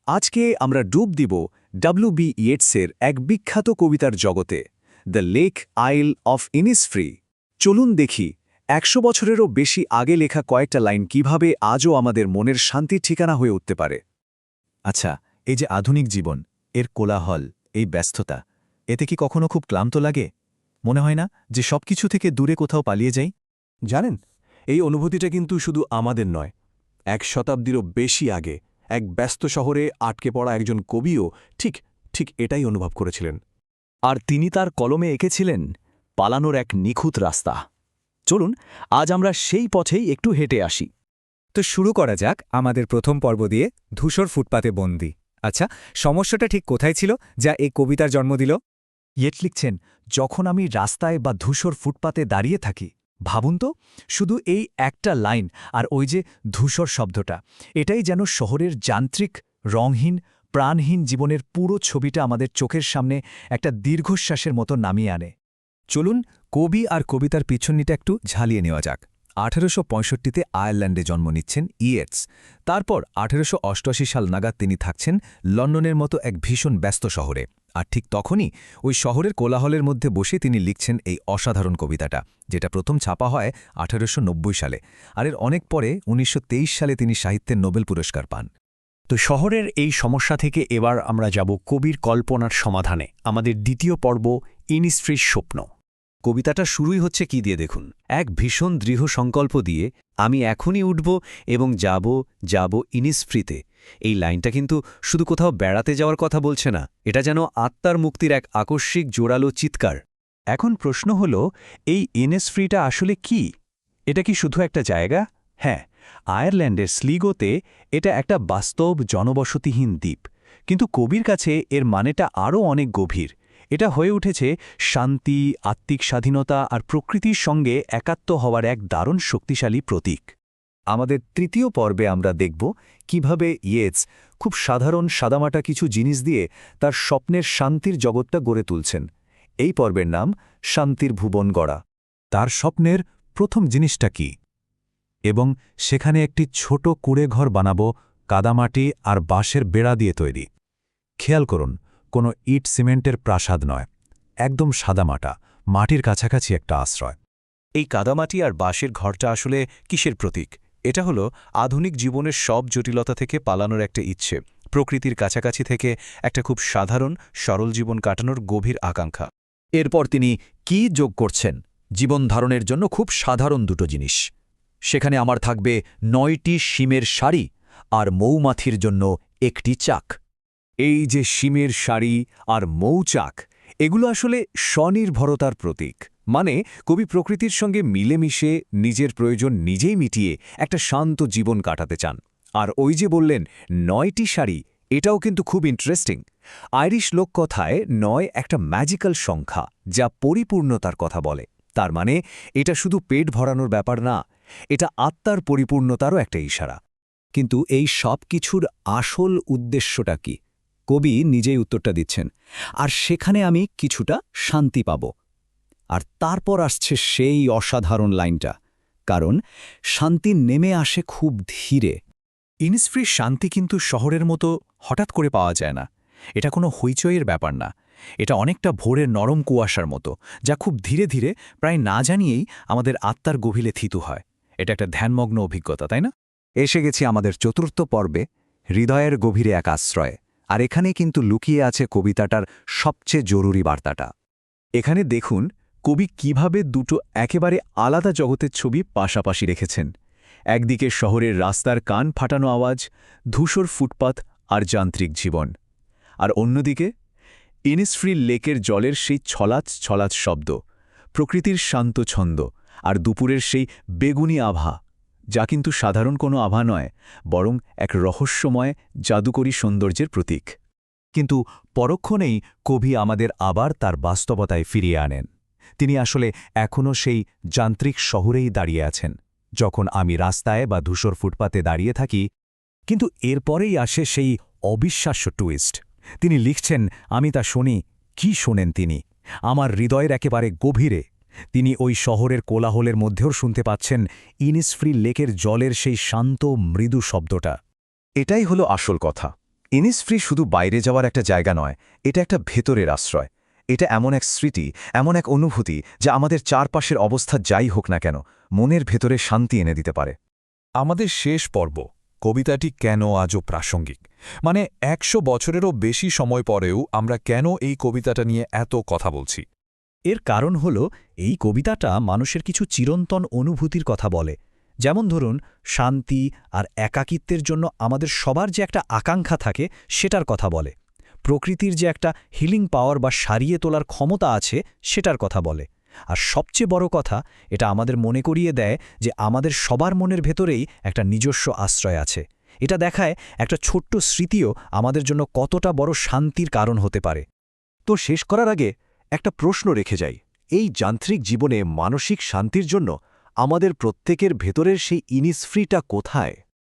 আজকে আমরা ডুব দিব ডব্লিউ.বি. ইয়েটসের এক বিখ্যাত কবিতার জগতে, দ্য লেক আইল অফ ইনিসফ্রি। চলুন দেখি ১০০ বছরেরও বেশি আগে লেখা কয়েকটা লাইন কিভাবে আজও আমাদের মনের শান্তির ঠিকানা হয়ে উঠতে পারে। আচ্ছা, এই যে আধুনিক জীবন, এর কোলাহল, এই ব্যস্ততা, এতে কি কখনো খুব ক্লান্ত লাগে? মনে হয় না যে সবকিছু থেকে দূরে কোথাও পালিয়ে যাই? জানেন, এই অনুভূতিটা কিন্তু শুধু আমাদের নয়, ১ শতাব্দীরও বেশি আগে এক ব্যস্ত শহরে আটকে পড়া একজন কবিও ঠিক এটাই অনুভব করেছিলেন। আর তিনি তার কলমে এঁকেছিলেন পালানোর এক নিখুঁত রাস্তা। চলুন আজ আমরা সেই পথেই একটু হেঁটে আসি। তো শুরু করা যাক আমাদের প্রথম পর্ব দিয়ে, ধূসর ফুটপাতে বন্দি। আচ্ছা, সমস্যাটা ঠিক কোথায় ছিল যা এই কবিতার জন্ম দিল? ইয়েট লিখছেন, যখন আমি রাস্তায় বা ধূসর ফুটপাতে দাঁড়িয়ে থাকি, ভাবুন তো, শুধু এই একটা লাইন আর ওই যে ধূসর শব্দটা, এটাই যেন শহরের যান্ত্রিক, রংহীন, প্রাণহীন জীবনের পুরো ছবিটা আমাদের চোখের সামনে একটা দীর্ঘশ্বাসের মতো নামিয়ে আনে। চলুন কবি আর কবিতার পিছননিটা একটু ঝালিয়ে নেওয়া যাক। ১৮৬৫তে আয়ারল্যান্ডে জন্ম নিচ্ছেন ইয়েটস। তারপর ১৮৮৮ সাল নাগাদ তিনি থাকছেন লন্ডনের মতো এক ভীষণ ব্যস্ত শহরে। আর ঠিক তখনই ওই শহরের কোলাহলের মধ্যে বসে তিনি লিখছেন এই অসাধারণ কবিতাটা, যেটা প্রথম ছাপা হয় ১৮৯০ সালে। আর এর অনেক পরে ১৯২৩ সালে তিনি সাহিত্যের নোবেল পুরস্কার পান। তো শহরের এই সমস্যা থেকে এবার আমরা যাব কবির কল্পনার সমাধানে, আমাদের দ্বিতীয় পর্ব, ইনিসফ্রির স্বপ্ন। কবিতাটা শুরুই হচ্ছে কি দিয়ে দেখুন, এক ভীষণ দৃঢ় সংকল্প দিয়ে, আমি এখনই উঠব এবং যাব ইনিসফ্রিতে। এই লাইনটা কিন্তু শুধু কোথাও বেড়াতে যাওয়ার কথা বলছে না, এটা যেন আত্মার মুক্তির এক আকস্মিক জোরালো চিৎকার। এখন প্রশ্ন হল, এই ইনিসফ্রিটা আসলে কি? এটা কি শুধু একটা জায়গা? হ্যাঁ, আয়ারল্যান্ডের স্লিগোতে এটা একটা বাস্তব জনবসতিহীন দ্বীপ। কিন্তু কবির কাছে এর মানেটা আরও অনেক গভীর। এটা হয়ে উঠেছে শান্তি, আত্মিক স্বাধীনতা আর প্রকৃতির সঙ্গে একাত্ম হওয়ার এক দারুণ শক্তিশালী প্রতীক। আমাদের তৃতীয় পর্বে আমরা দেখব কিভাবে ইয়েটস খুব সাধারণ সাদামাটা কিছু জিনিস দিয়ে তার স্বপ্নের শান্তির জগৎটা গড়ে তুলছেন। এই পর্বের নাম শান্তির ভুবন গড়া। তার স্বপ্নের প্রথম জিনিসটা কি? এবং সেখানে একটি ছোট কুঁড়ে ঘর বানাবো, কাদামাটি আর বাঁশের বেড়া দিয়ে তৈরি। খেয়াল করুন, কোনো ইট সিমেন্টের প্রাসাদ নয়, একদম সাদামাটা, মাটির কাছাকাছি একটা আশ্রয়। এই কাদামাটি আর বাঁশের ঘরটা আসলে কিসের প্রতীক? এটা হলো আধুনিক জীবনের সব জটিলতা থেকে পালানোর একটা ইচ্ছে, প্রকৃতির কাছাকাছি থেকে একটা খুব সাধারণ সরল জীবন কাটানোর গভীর আকাঙ্ক্ষা। এরপর তিনি কি যোগ করছেন? জীবন ধারণের জন্য খুব সাধারণ দুটো জিনিস। সেখানে আমার থাকবে ৯টি শিমের শাড়ি আর মৌমাছির জন্য একটি চাক। এই যে শিমের শাড়ি আর মৌচাক, এগুলো আসলে স্বনির্ভরতার প্রতীক। মানে কবি প্রকৃতির সঙ্গে মিলেমিশে নিজের প্রয়োজন নিজেই মিটিয়ে একটা শান্ত জীবন কাটাতে চান। আর ওই যে বললেন ৯টি শাড়ি, এটাও কিন্তু খুব ইন্টারেস্টিং। আইরিশ লোককথায় ৯ একটা ম্যাজিক্যাল সংখ্যা, যা পরিপূর্ণতার কথা বলে। তার মানে এটা শুধু পেট ভরানোর ব্যাপার না, এটা আত্মার পরিপূর্ণতারও একটা ইশারা। কিন্তু এই সব কিছুর আসল উদ্দেশ্যটা কি? কবি নিজেই উত্তরটা দিচ্ছেন। আর সেখানে আমি কিছুটা শান্তি পাব। আর তারপর আসছে সেই অসাধারণ লাইনটা, কারণ শান্তি নেমে আসে খুব ধীরে। ইনিসফ্রির শান্তি কিন্তু শহরের মতো হঠাৎ করে পাওয়া যায় না। এটা কোনো হইচইয়ের ব্যাপার না। এটা অনেকটা ভোরের নরম কুয়াশার মতো, যা খুব ধীরে ধীরে, প্রায় না জানিয়েই আমাদের আত্মার গভীরে থিতু হয়। এটা একটা ধ্যানমগ্ন অভিজ্ঞতা, তাই না? এসে গেছি আমাদের চতুর্থ পর্বে, হৃদয়ের গভীরে এক আশ্রয়। আর এখানে কিন্তু লুকিয়ে আছে কবিতাটার সবচেয়ে জরুরি বার্তাটা। এখানে দেখুন কবি কিভাবে দুটো একেবারে আলাদা জগতের ছবি পাশাপাশি রেখেছেন। একদিকে শহরের রাস্তার কান ফাটানো আওয়াজ, ধূসর ফুটপাত আর যান্ত্রিক জীবন। আর অন্যদিকে ইনিসফ্রি লেকের জলের সেই ছলাচ শব্দ, প্রকৃতির শান্ত ছন্দ আর দুপুরের সেই বেগুনি আভা, যা কিন্তু সাধারণ কোনো আভা নয়, বরং এক রহস্যময় জাদুকরী সৌন্দর্যের প্রতীক। কিন্তু পরক্ষণেই কবি আমাদের আবার তার বাস্তবতায় ফিরিয়ে আনেন। তিনি আসলে এখনও সেই যান্ত্রিক শহরেই দাঁড়িয়ে আছেন, যখন আমি রাস্তায় বা ধূসর ফুটপাতে দাঁড়িয়ে থাকি। কিন্তু এরপরেই আসে সেই অবিশ্বাস্য টুইস্ট। তিনি লিখছেন, আমি তা শুনি। কি শোনেন তিনি? আমার হৃদয়ের একেবারে গভীরে। তিনি ওই শহরের কোলাহলের মধ্যেও শুনতে পাচ্ছেন ইনিসফ্রি লেকের জলের সেই শান্ত মৃদু শব্দটা। এটাই হলো আসল কথা। ইনিসফ্রি শুধু বাইরে যাওয়ার একটা জায়গা নয়, এটা একটা ভেতরের আশ্রয়। এটা এমন এক স্মৃতি, এমন এক অনুভূতি যা আমাদের চারপাশের অবস্থা যাই হোক না কেন মনের ভেতরে শান্তি এনে দিতে পারে। আমাদের শেষ পর্ব, কবিতাটি কেন আজও প্রাসঙ্গিক? মানে ১০০ বছরেরও বেশি সময় পরেও আমরা কেন এই কবিতাটা নিয়ে এত কথা বলছি? এর কারণ হল এই কবিতাটা মানুষের কিছু চিরন্তন অনুভূতির কথা বলে। যেমন ধরুন, শান্তি আর একাকিত্বের জন্য আমাদের সবার যে একটা আকাঙ্ক্ষা থাকে সেটার কথা বলে। প্রকৃতির যে একটা হিলিং পাওয়ার বা সারিয়ে তোলার ক্ষমতা আছে সেটার কথা বলে। আর সবচেয়ে বড় কথা, এটা আমাদের মনে করিয়ে দেয় যে আমাদের সবার মনের ভেতরেই একটা নিজস্ব আশ্রয় আছে। এটা দেখায় একটা ছোট্ট স্মৃতিও আমাদের জন্য কতটা বড় শান্তির কারণ হতে পারে। তো শেষ করার আগে একটা প্রশ্ন রেখে যাই। এই যান্ত্রিক জীবনে মানসিক শান্তির জন্য আমাদের প্রত্যেকের ভেতরের সেই ইনিসফ্রিটা কোথায়?